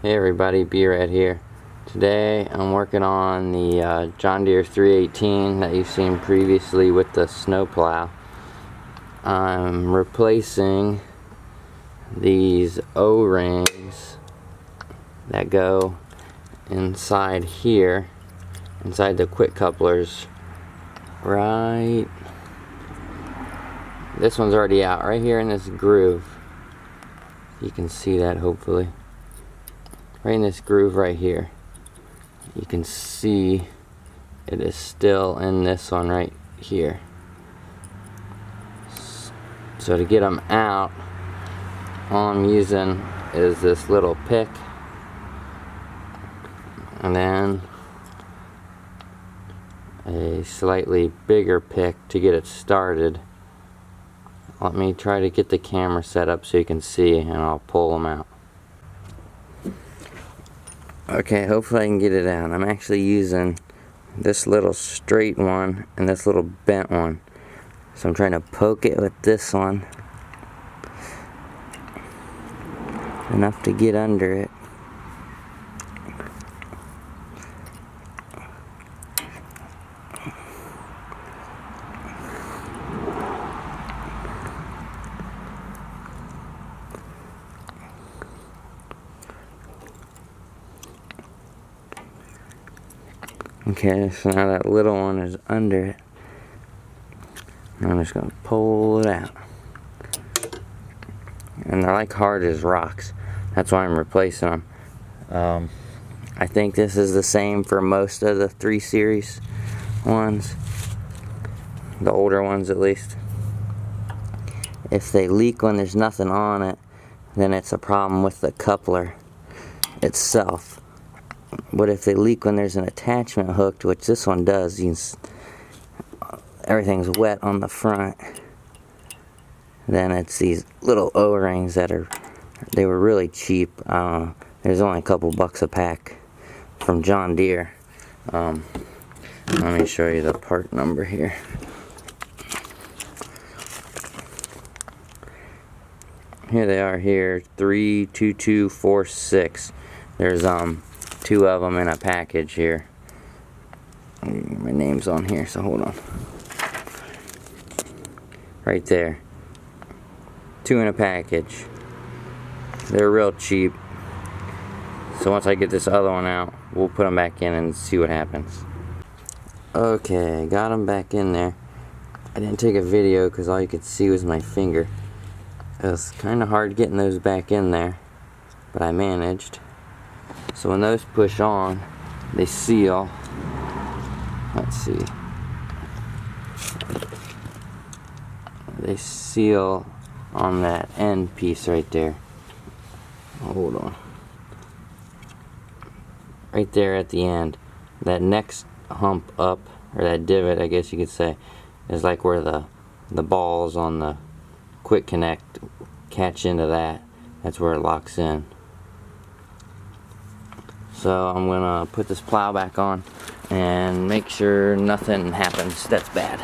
Hey everybody, B-Rad here. Today I'm working on the John Deere 318 that you've seen previously with the snowplow. I'm replacing these O-rings that go inside here, inside the quick couplers. Right, this one's already out, right here in this groove. You can see that hopefully. Right in this groove right here. You can see it is still in this one right here. So to get them out, all I'm using is this little pick, and then a slightly bigger pick to get it started. Let me try to get the camera set up so you can see, and I'll pull them out. Okay, hopefully I can get it out. I'm actually using this little straight one and this little bent one. So I'm trying to poke it with this one enough to get under it. Okay, so now that little one is under it. I'm just going to pull it out. And they're like hard as rocks. That's why I'm replacing them. I think this is the same for most of the 3 Series ones. The older ones at least. If they leak when there's nothing on it, then it's a problem with the coupler itself. But if they leak when there's an attachment hooked, which this one does, everything's wet on the front, then it's these little O-rings that they were really cheap. There's only a couple bucks a pack from John Deere. Let me show you the part number here. Here they are here, 32246. There's 2 of them in a package here. My name's on here, so hold on. Right there. 2 in a package. They're real cheap. So once I get this other one out, we'll put them back in and see what happens. Okay, got them back in there. I didn't take a video because all you could see was my finger. It was kind of hard getting those back in there, but I managed. So when those push on, they seal. Let's see. They seal on that end piece right there. Hold on. Right there at the end. That next hump up, or that divot, I guess you could say, is like where the balls on the quick connect catch into that. That's where it locks in. So I'm gonna put this plow back on and make sure nothing happens that's bad.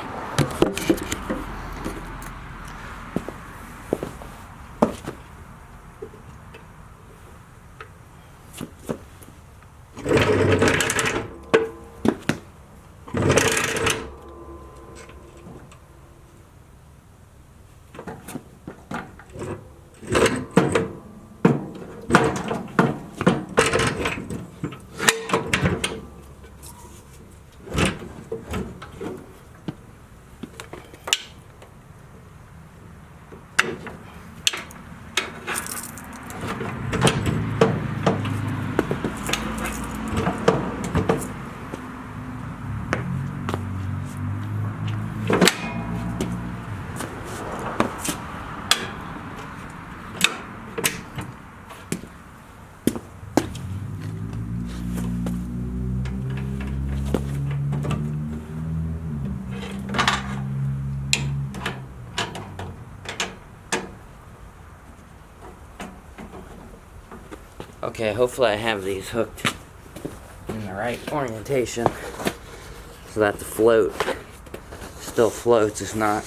Okay, hopefully I have these hooked in the right orientation so that the float still floats. If not,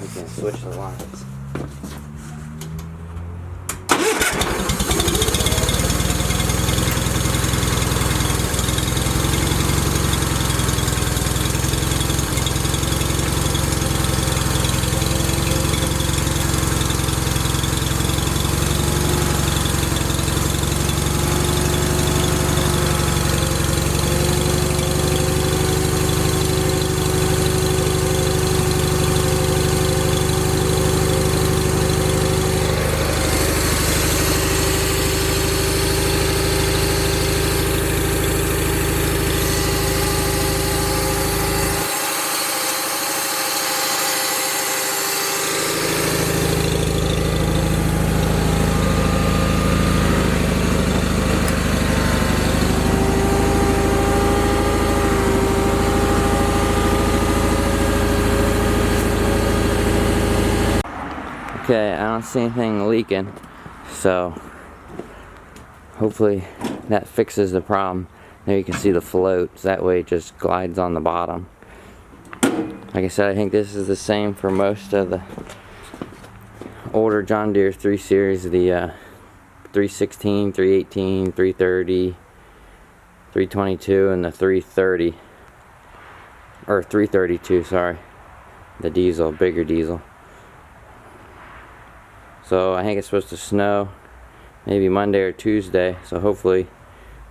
we can switch the lines. Okay, I don't see anything leaking, so hopefully that fixes the problem. There you can see the floats, that way it just glides on the bottom. Like I said, I think this is the same for most of the older John Deere 3 Series, the 316, 318, 330, 322, and the 330, or 332, sorry, the diesel, bigger diesel. So I think it's supposed to snow maybe Monday or Tuesday, so hopefully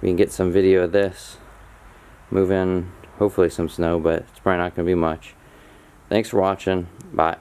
we can get some video of this. Move in, hopefully some snow, but it's probably not going to be much. Thanks for watching. Bye.